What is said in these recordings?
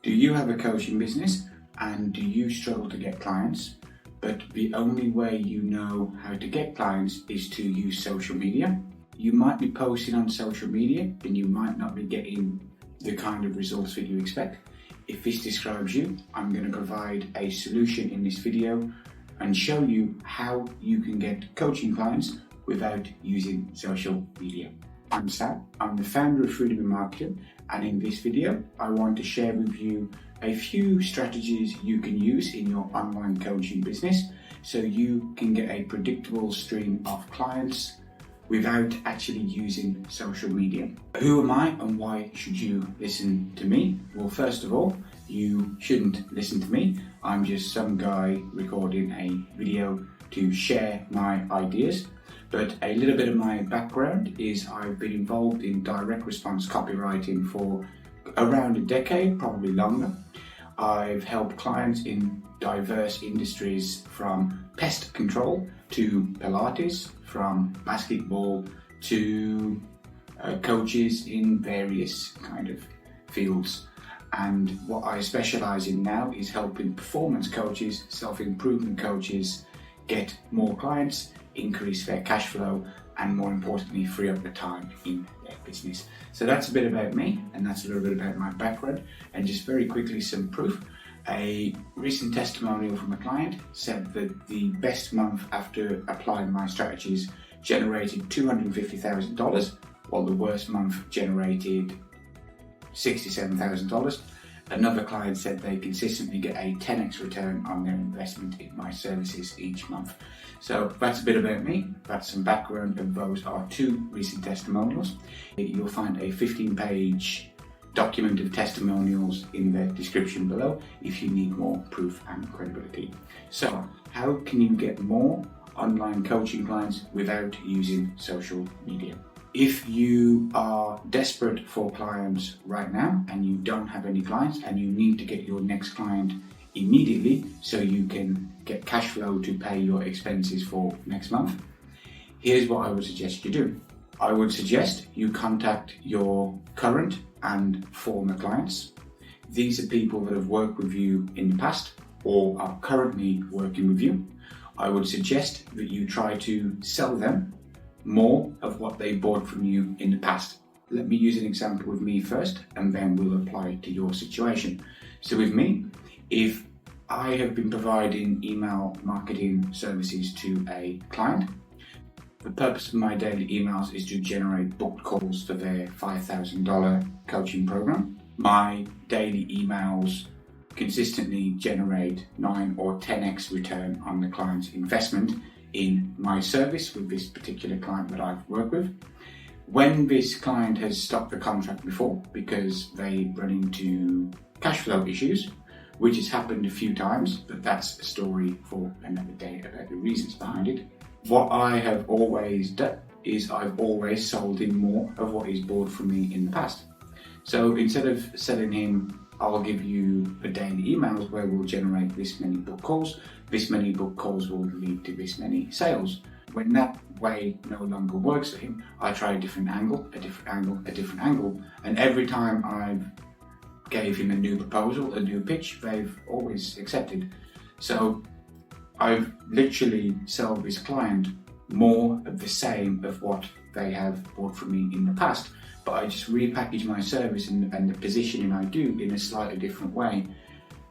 Do you have a coaching business and do you struggle to get clients, but the only way you know how to get clients is to use social media? You might be posting on social media and you might not be getting the kind of results that you expect. If this describes you, I'm going to provide a solution in this video and show you how you can get coaching clients without using social media. I'm Sam, I'm the founder of Freedom in Marketing, and in this video I want to share with you a few strategies you can use in your online coaching business so you can get a predictable stream of clients without actually using social media. Who am I and why should you listen to me? Well, first of all, you shouldn't listen to me. I'm just some guy recording a video to share my ideas. But a little bit of my background is I've been involved in direct response copywriting for around a decade, probably longer. I've helped clients in diverse industries from pest control to Pilates, from basketball to coaches in various kind of fields. And what I specialize in now is helping performance coaches, self-improvement coaches get more clients, increase their cash flow, and more importantly, free up the time in their business. So that's a bit about me, and that's a little bit about my background. And just very quickly, some proof. A recent testimonial from a client said that the best month after applying my strategies generated $250,000, while the worst month generated $67,000. Another client said they consistently get a 10x return on their investment in my services each month. So that's a bit about me, that's some background, and those are two recent testimonials. You'll find a 15-page document of testimonials in the description below if you need more proof and credibility. So how can you get more online coaching clients without using social media? If you are desperate for clients right now and you don't have any clients and you need to get your next client immediately so you can get cash flow to pay your expenses for next month, here's what I would suggest you do. I would suggest you contact your current and former clients. These are people that have worked with you in the past or are currently working with you. I would suggest that you try to sell them more of what they bought from you in the past. Let me use an example with me first, and then we'll apply it to your situation. So with me, if I have been providing email marketing services to a client, the purpose of my daily emails is to generate booked calls for their $5,000 coaching program. My daily emails consistently generate 9 or 10x return on the client's investment in my service with this particular client that I've worked with. When this client has stopped the contract before because they run into cash flow issues, which has happened a few times, but that's a story for another day about the reasons behind it. What I have always done is I've always sold him more of what he's bought from me in the past. So instead of selling him, I'll give you the daily emails where we'll generate this many book calls. This many book calls will lead to this many sales. When that way no longer works for him, I try a different angle, a different angle, a different angle. And every time I've gave him a new proposal, a new pitch, they've always accepted. So I've literally sold this client more of the same of what they have bought from me in the past. But I just repackage my service and the positioning I do in a slightly different way.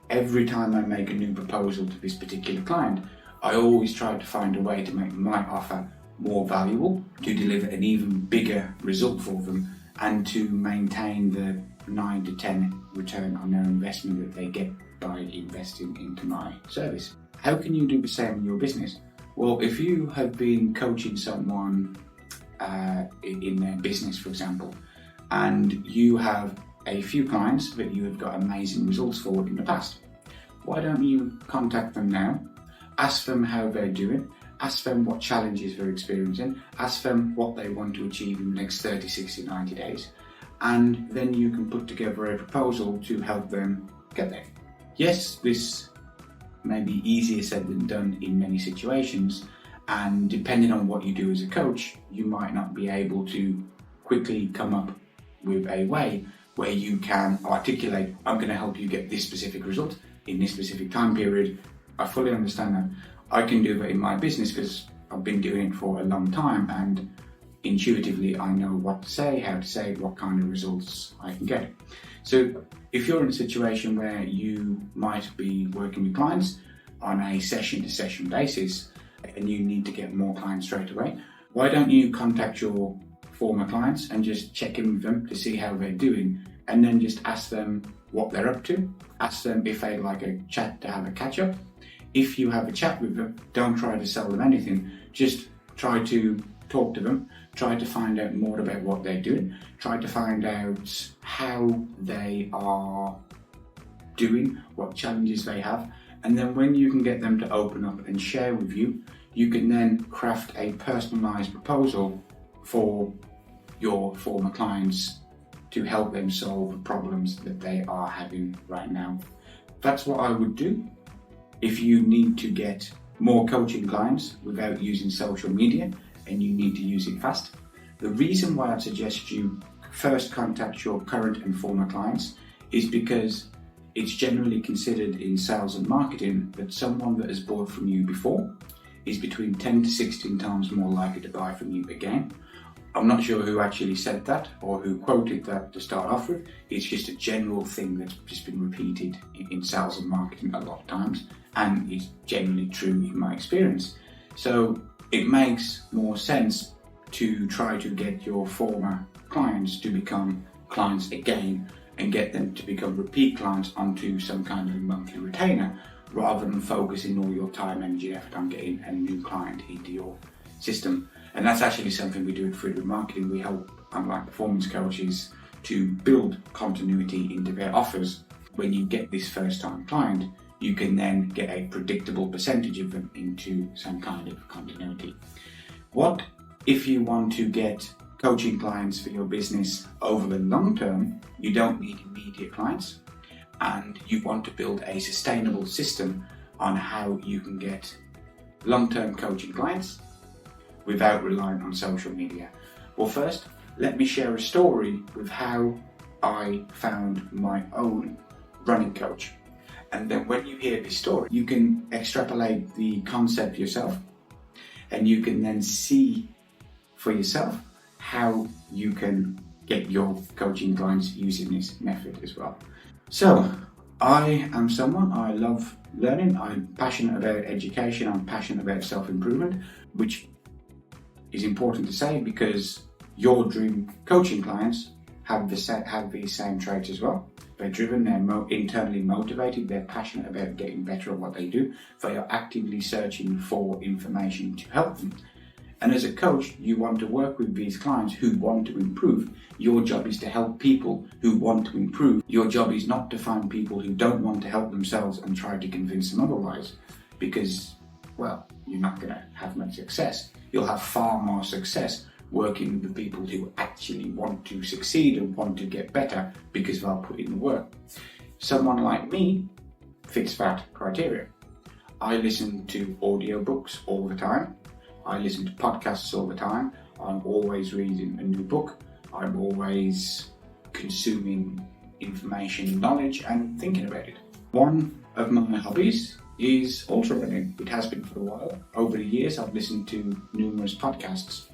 Every time I make a new proposal to this particular client, I always try to find a way to make my offer more valuable, to deliver an even bigger result for them, and to maintain the 9 to 10 return on their investment that they get by investing into my service. How can you do the same in your business? Well, if you have been coaching someone in their business, for example, and you have a few clients that you have got amazing results for in the past, why don't you contact them now, ask them how they're doing, ask them what challenges they're experiencing, ask them what they want to achieve in the next 30, 60, 90 days, and then you can put together a proposal to help them get there. Yes, this may be easier said than done in many situations, and depending on what you do as a coach, you might not be able to quickly come up with a way, where you can articulate, I'm going to help you get this specific result in this specific time period. I fully understand that. I can do that in my business because I've been doing it for a long time, and intuitively I know what to say, how to say it, what kind of results I can get. So if you're in a situation where you might be working with clients on a session-to-session basis and you need to get more clients straight away, why don't you contact your former clients and just check in with them to see how they're doing, and then just ask them what they're up to. Ask them if they'd like a chat to have a catch up. If you have a chat with them, don't try to sell them anything. Just try to talk to them. Try to find out more about what they're doing. Try to find out how they are doing, what challenges they have. And then when you can get them to open up and share with you, you can then craft a personalized proposal for your former clients to help them solve the problems that they are having right now. That's what I would do. If you need to get more coaching clients without using social media and you need to use it fast, the reason why I suggest you first contact your current and former clients is because it's generally considered in sales and marketing that someone that has bought from you before is between 10 to 16 times more likely to buy from you again. I'm not sure who actually said that or who quoted that to start off with. It's just a general thing that's just been repeated in sales and marketing a lot of times, and it's generally true in my experience. So it makes more sense to try to get your former clients to become clients again and get them to become repeat clients onto some kind of a monthly retainer, rather than focusing all your time, energy, effort on getting a new client into your system. And that's actually something we do at Freedom Marketing. We help online performance coaches to build continuity into their offers. When you get this first time client, you can then get a predictable percentage of them into some kind of continuity. What if you want to get coaching clients for your business over the long term? You don't need immediate clients, and you want to build a sustainable system on how you can get long-term coaching clients without relying on social media. Well, first, let me share a story with how I found my own running coach. And then when you hear this story, you can extrapolate the concept yourself, and you can then see for yourself how you can get your coaching clients using this method as well. So, I am someone, I love learning, I'm passionate about education, I'm passionate about self-improvement, which is important to say because your dream coaching clients have these same traits as well. They're driven, they're internally motivated, they're passionate about getting better at what they do. They are actively searching for information to help them. And as a coach, you want to work with these clients who want to improve. Your job is to help people who want to improve. Your job is not to find people who don't want to help themselves and try to convince them otherwise, because, well, you're not going to have much success. You'll have far more success working with the people who actually want to succeed and want to get better because they'll put in the work. Someone like me fits that criteria. I listen to audiobooks all the time. I listen to podcasts all the time. I'm always reading a new book. I'm always consuming information, knowledge, and thinking about it. One of my hobbies is ultra running. It has been for a while. Over the years, I've listened to numerous podcasts.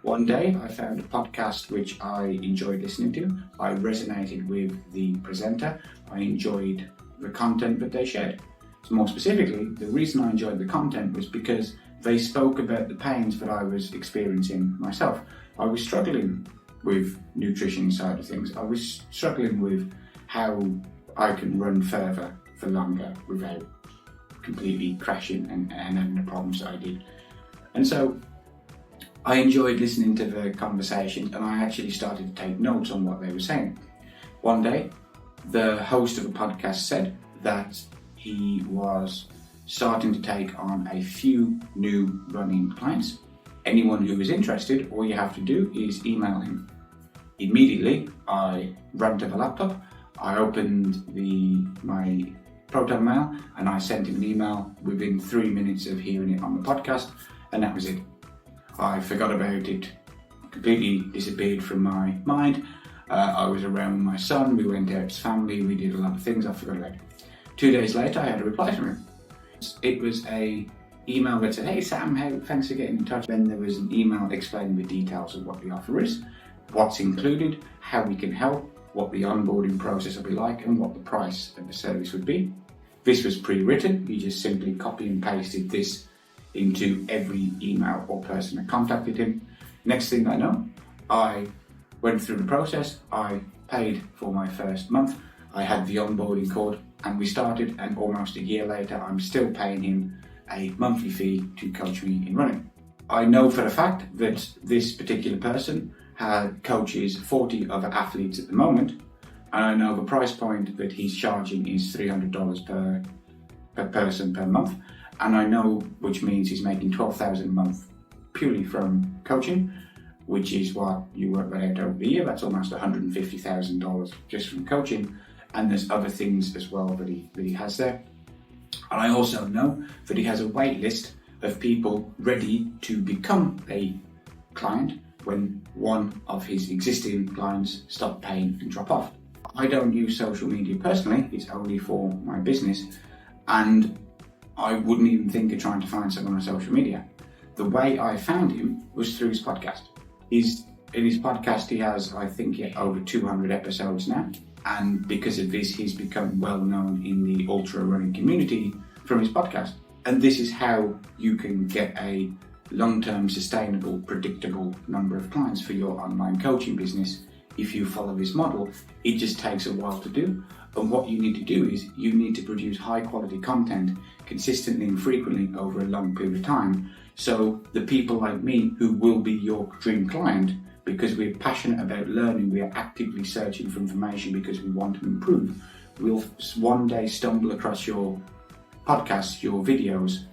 One day, I found a podcast which I enjoyed listening to. I resonated with the presenter. I enjoyed the content that they shared. So more specifically, the reason I enjoyed the content was because they spoke about the pains that I was experiencing myself. I was struggling with nutrition side of things. I was struggling with how I can run further for longer without completely crashing and having the problems that I did. And so I enjoyed listening to the conversation, and I actually started to take notes on what they were saying. One day, the host of the podcast said that he was starting to take on a few new running clients. Anyone who is interested, all you have to do is email him. Immediately, I ran to the laptop, I opened my Proton Mail, and I sent him an email within 3 minutes of hearing it on the podcast, and that was it. I forgot about it, completely disappeared from my mind. I was around with my son, we went out as family, we did a lot of things I forgot about. 2 days later, I had a reply from him. It was a email that said, "Hey Sam, thanks for getting in touch." Then there was an email explaining the details of what the offer is, what's included, how we can help, what the onboarding process will be like, and what the price of the service would be. This was pre-written. You just simply copy and pasted this into every email or person that contacted him. Next thing I know, I went through the process, I paid for my first month, I had the onboarding code, and we started, and almost a year later, I'm still paying him a monthly fee to coach me in running. I know for a fact that this particular person coaches 40 other athletes at the moment, and I know the price point that he's charging is $300 per person per month, and I know which means he's making $12,000 a month purely from coaching, which is what you work that out over the year. That's almost $150,000 just from coaching, and there's other things as well that he has there. And I also know that he has a wait list of people ready to become a client when one of his existing clients stop paying and drop off. I don't use social media personally, it's only for my business, and I wouldn't even think of trying to find someone on social media. The way I found him was through his podcast. In his podcast, he has, I think, over 200 episodes now. And because of this, he's become well known in the ultra running community from his podcast. And this is how you can get a long-term, sustainable, predictable number of clients for your online coaching business. If you follow this model, it just takes a while to do. And what you need to do is you need to produce high quality content consistently and frequently over a long period of time. So the people like me who will be your dream client, because we're passionate about learning, we are actively searching for information because we want to improve, we'll one day stumble across your podcasts, your videos.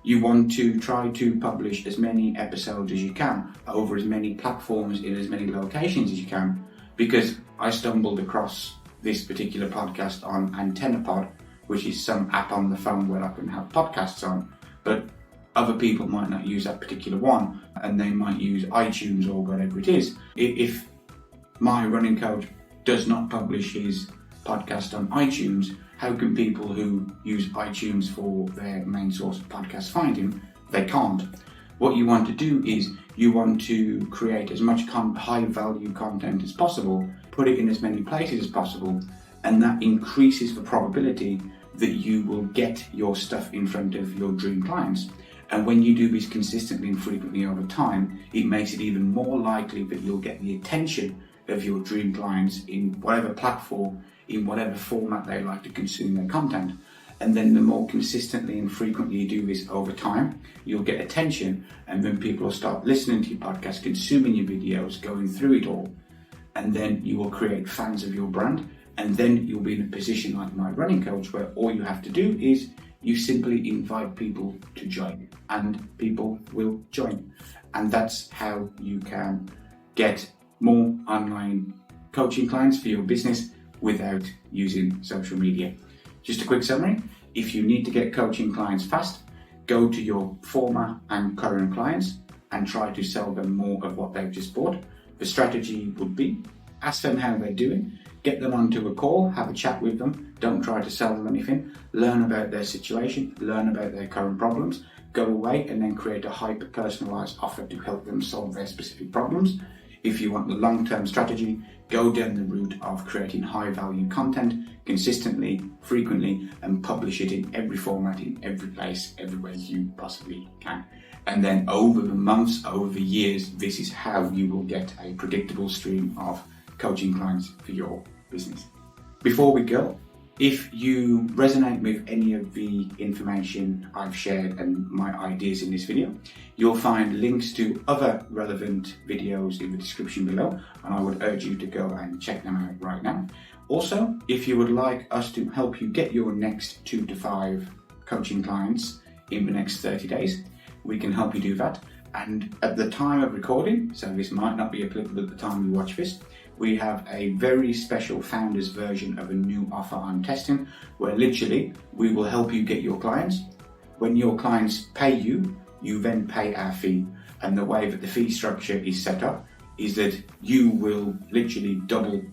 You want to try to publish as many episodes as you can over as many platforms in as many locations as you can, because I stumbled across this particular podcast on AntennaPod, which is some app on the phone where I can have podcasts on, but other people might not use that particular one, and they might use iTunes or whatever it is. If my running coach does not publish his podcast on iTunes, how can people who use iTunes for their main source of podcasts find him? They can't. What you want to do is you want to create as much high value content as possible, put it in as many places as possible, and that increases the probability that you will get your stuff in front of your dream clients. And when you do this consistently and frequently over time, it makes it even more likely that you'll get the attention of your dream clients in whatever platform, in whatever format they like to consume their content. And then the more consistently and frequently you do this over time, you'll get attention, and then people will start listening to your podcast, consuming your videos, going through it all. And then you will create fans of your brand, and then you'll be in a position like my running coach where all you have to do is you simply invite people to join, and people will join. And that's how you can get more online coaching clients for your business without using social media. Just a quick summary: if you need to get coaching clients fast, go to your former and current clients and try to sell them more of what they've just bought. The strategy would be ask them how they're doing, get them onto a call, have a chat with them, don't try to sell them anything, learn about their situation, learn about their current problems, go away and then create a hyper-personalized offer to help them solve their specific problems. If you want the long-term strategy, go down the route of creating high-value content consistently, frequently, and publish it in every format, in every place, everywhere you possibly can. And then over the months, over the years, this is how you will get a predictable stream of coaching clients for your business. Before we go, if you resonate with any of the information I've shared and my ideas in this video, you'll find links to other relevant videos in the description below, and I would urge you to go and check them out right now. Also, if you would like us to help you get your next 2 to 5 coaching clients in the next 30 days, we can help you do that. And at the time of recording, so this might not be applicable at the time you watch this, we have a very special founders version of a new offer I'm testing, where literally we will help you get your clients. When your clients pay you, you then pay our fee. And the way that the fee structure is set up is that you will literally double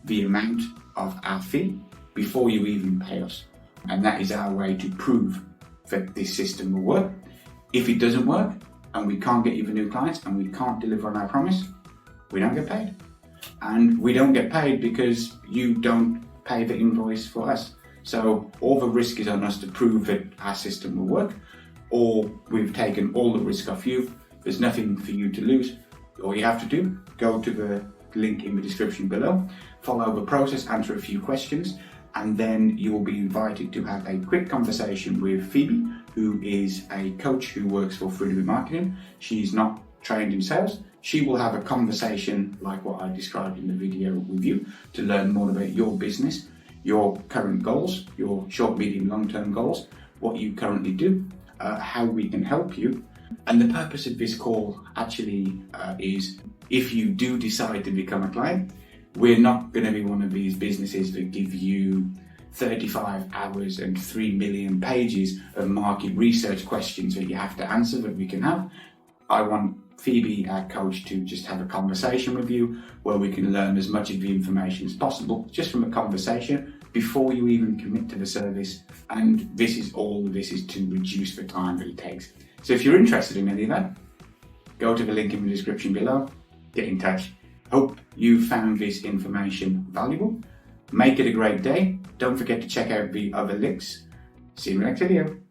the amount of our fee before you even pay us. And that is our way to prove that this system will work. If it doesn't work and we can't get you the new clients and we can't deliver on our promise, we don't get paid. And we don't get paid because you don't pay the invoice for us. So all the risk is on us to prove that our system will work, or we've taken all the risk off you. There's nothing for you to lose. All you have to do, go to the link in the description below, follow the process, answer a few questions, and then you will be invited to have a quick conversation with Phoebe, who is a coach who works for Freedom in Marketing. She's not trained in sales. She will have a conversation like what I described in the video with you to learn more about your business, your current goals, your short, medium, long-term goals, what you currently do, how we can help you. And the purpose of this call actually is, if you do decide to become a client, we're not going to be one of these businesses that give you 35 hours and 3 million pages of market research questions that you have to answer that we can have. I want Phoebe, our coach, to just have a conversation with you where we can learn as much of the information as possible just from a conversation before you even commit to the service. And this is to reduce the time that it takes. So if you're interested in any of that, go to the link in the description below, get in touch. Hope you found this information valuable. Make it a great day. Don't forget to check out the other links. See you in the next video.